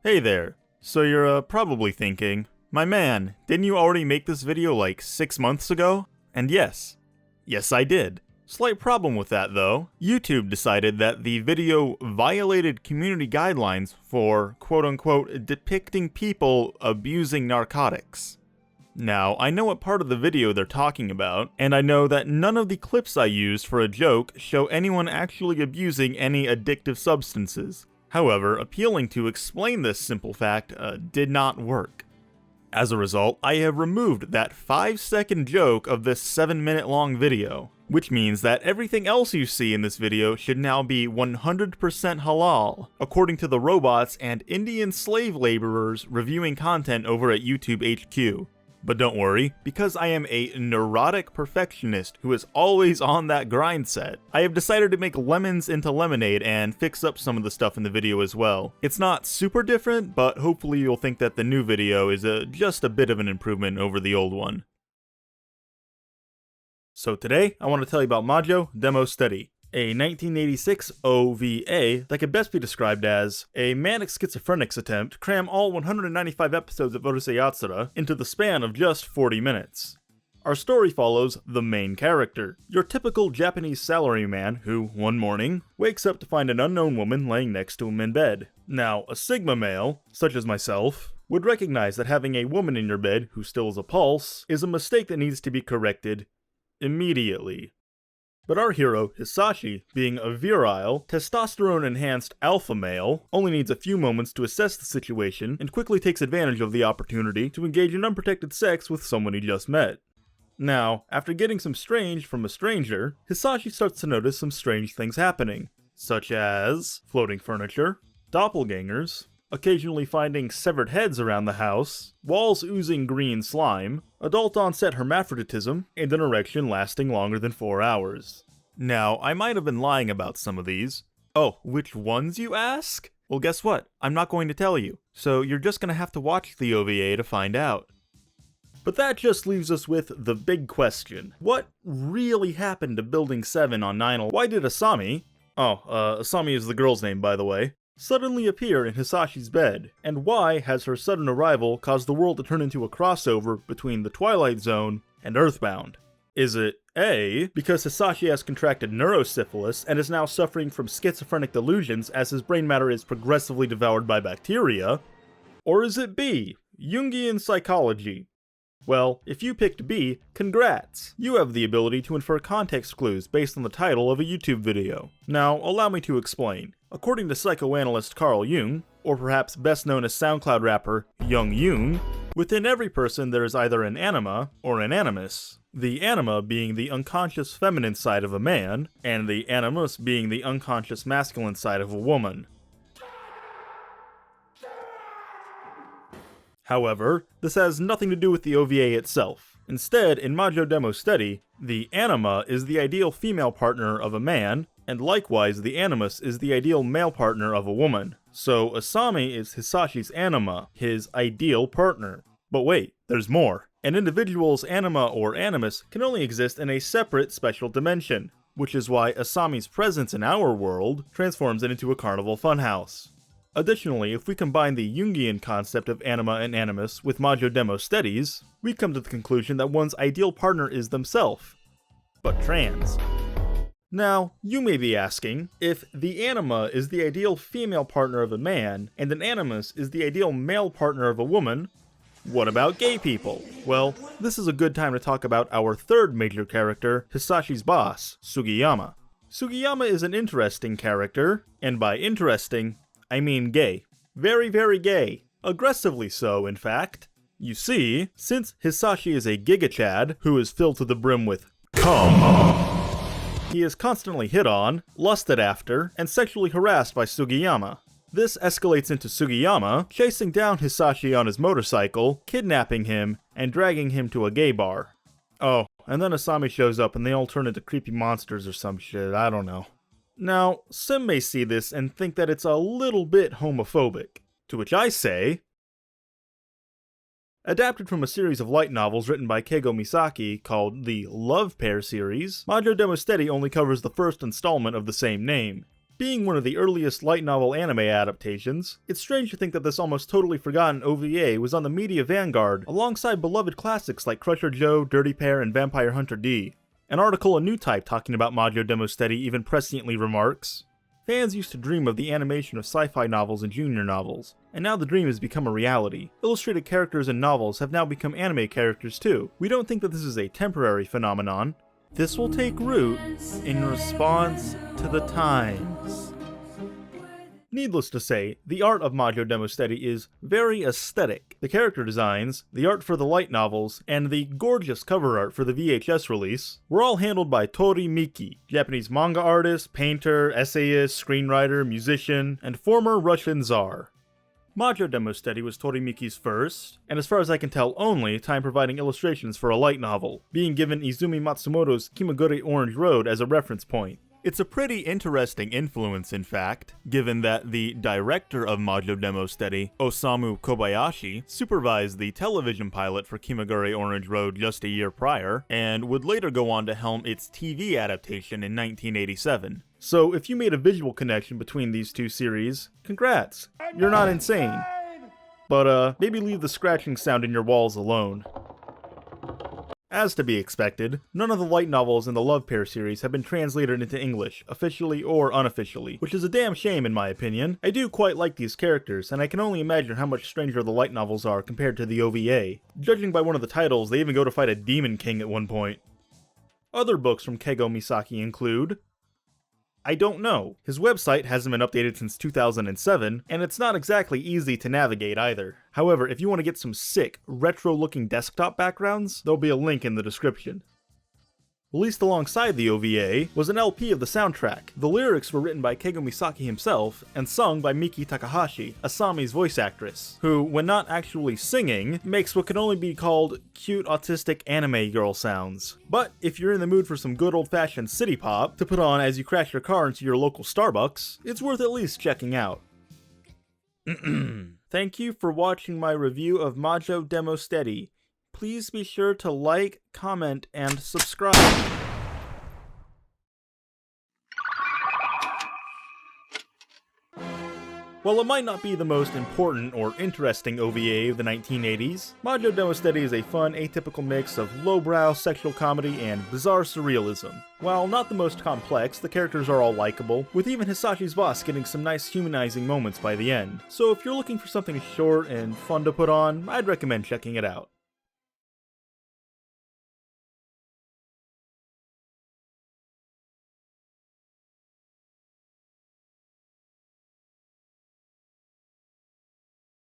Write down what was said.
Hey there. So you're probably thinking, my man, didn't you already make this video like 6 months ago? And yes I did. Slight problem with that though. YouTube decided that the video violated community guidelines for quote-unquote depicting people abusing narcotics. Now, I know what part of the video they're talking about, and I know that none of the clips I used for a joke show anyone actually abusing any addictive substances. However, appealing to explain this simple fact did not work. As a result, I have removed that 5-second joke of this 7-minute long video, which means that everything else you see in this video should now be 100% halal, according to the robots and Indian slave laborers reviewing content over at YouTube HQ. But don't worry, because I am a neurotic perfectionist who is always on that grind set, I have decided to make lemons into lemonade and fix up some of the stuff in the video as well. It's not super different, but hopefully you'll think that the new video is just a bit of an improvement over the old one. So today, I want to tell you about Majo Demo Study, a 1986 OVA that could best be described as a manic schizophrenics attempt to cram all 195 episodes of Urusei Yatsura into the span of just 40 minutes. Our story follows the main character, your typical Japanese salaryman who, one morning, wakes up to find an unknown woman laying next to him in bed. Now, a Sigma male, such as myself, would recognize that having a woman in your bed who stills a pulse is a mistake that needs to be corrected immediately. But our hero, Hisashi, being a virile, testosterone-enhanced alpha male, only needs a few moments to assess the situation and quickly takes advantage of the opportunity to engage in unprotected sex with someone he just met. Now, after getting some strange from a stranger, Hisashi starts to notice some strange things happening, such as floating furniture, doppelgangers, occasionally finding severed heads around the house, walls oozing green slime, adult-onset hermaphroditism, and an erection lasting longer than 4 hours. Now, I might have been lying about some of these. Oh, which ones, you ask? Well, guess what? I'm not going to tell you, so you're just gonna have to watch the OVA to find out. But that just leaves us with the big question. What really happened to Building 7 on 9/11? Why did Asami— Asami is the girl's name, by the way— suddenly appear in Hisashi's bed, and why has her sudden arrival caused the world to turn into a crossover between the Twilight Zone and Earthbound? Is it A, because Hisashi has contracted neurosyphilis and is now suffering from schizophrenic delusions as his brain matter is progressively devoured by bacteria? Or is it B, Jungian psychology? Well, if you picked B, congrats! You have the ability to infer context clues based on the title of a YouTube video. Now, allow me to explain. According to psychoanalyst Carl Jung, or perhaps best known as SoundCloud rapper Jung, within every person there is either an anima or an animus. The anima being the unconscious feminine side of a man, and the animus being the unconscious masculine side of a woman. However, this has nothing to do with the OVA itself. Instead, in Majo Demo Study, the anima is the ideal female partner of a man, and likewise the animus is the ideal male partner of a woman. So Asami is Hisashi's anima, his ideal partner. But wait, there's more. An individual's anima or animus can only exist in a separate special dimension, which is why Asami's presence in our world transforms it into a carnival funhouse. Additionally, if we combine the Jungian concept of anima and animus with Majo Demo Studies, we come to the conclusion that one's ideal partner is themselves, but trans. Now, you may be asking, if the anima is the ideal female partner of a man, and an animus is the ideal male partner of a woman, what about gay people? Well, this is a good time to talk about our third major character, Hisashi's boss, Sugiyama. Sugiyama is an interesting character, and by interesting, I mean gay. Very, very gay. Aggressively so, in fact. You see, since Hisashi is a giga-chad who is filled to the brim with cum, he is constantly hit on, lusted after, and sexually harassed by Sugiyama. This escalates into Sugiyama chasing down Hisashi on his motorcycle, kidnapping him, and dragging him to a gay bar. Oh, and then Asami shows up and they all turn into creepy monsters or some shit, I don't know. Now, some may see this and think that it's a little bit homophobic, to which I say, adapted from a series of light novels written by Keigo Misaki called the Love Pair series, Majo Demo Study only covers the first installment of the same name. Being one of the earliest light novel anime adaptations, it's strange to think that this almost totally forgotten OVA was on the media vanguard alongside beloved classics like Crusher Joe, Dirty Pair, and Vampire Hunter D. An article in New Type talking about Majo Demo Steady even presciently remarks, "Fans used to dream of the animation of sci-fi novels and junior novels, and now the dream has become a reality. Illustrated characters in novels have now become anime characters too. We don't think that this is a temporary phenomenon. This will take root in response to the times." Needless to say, the art of Majo Demo Steady is very aesthetic. The character designs, the art for the light novels, and the gorgeous cover art for the VHS release were all handled by Tori Miki, Japanese manga artist, painter, essayist, screenwriter, musician, and former Russian czar. Majo Demo Steady was Tori Miki's first, and as far as I can tell only, time providing illustrations for a light novel, being given Izumi Matsumoto's Kimagure Orange Road as a reference point. It's a pretty interesting influence, in fact, given that the director of Majo Demo Steady, Osamu Kobayashi, supervised the television pilot for Kimagure Orange Road just a year prior, and would later go on to helm its TV adaptation in 1987. So if you made a visual connection between these two series, congrats, you're not insane. But maybe leave the scratching sound in your walls alone. As to be expected, none of the light novels in the Love Pair series have been translated into English, officially or unofficially, which is a damn shame in my opinion. I do quite like these characters, and I can only imagine how much stranger the light novels are compared to the OVA. Judging by one of the titles, they even go to fight a demon king at one point. Other books from Keigo Misaki include I Don't Know. His website hasn't been updated since 2007, and it's not exactly easy to navigate either. However, if you want to get some sick, retro-looking desktop backgrounds, there'll be a link in the description. Released alongside the OVA was an LP of the soundtrack. The lyrics were written by Keigo Misaki himself, and sung by Miki Takahashi, Asami's voice actress, who, when not actually singing, makes what can only be called cute autistic anime girl sounds. But if you're in the mood for some good old-fashioned city pop to put on as you crash your car into your local Starbucks, it's worth at least checking out. Thank you for watching my review of Majo Demo Steady. Please be sure to like, comment, and subscribe. While it might not be the most important or interesting OVA of the 1980s, Majo Demo Steady is a fun, atypical mix of lowbrow sexual comedy and bizarre surrealism. While not the most complex, the characters are all likable, with even Hisachi's boss getting some nice humanizing moments by the end. So if you're looking for something short and fun to put on, I'd recommend checking it out.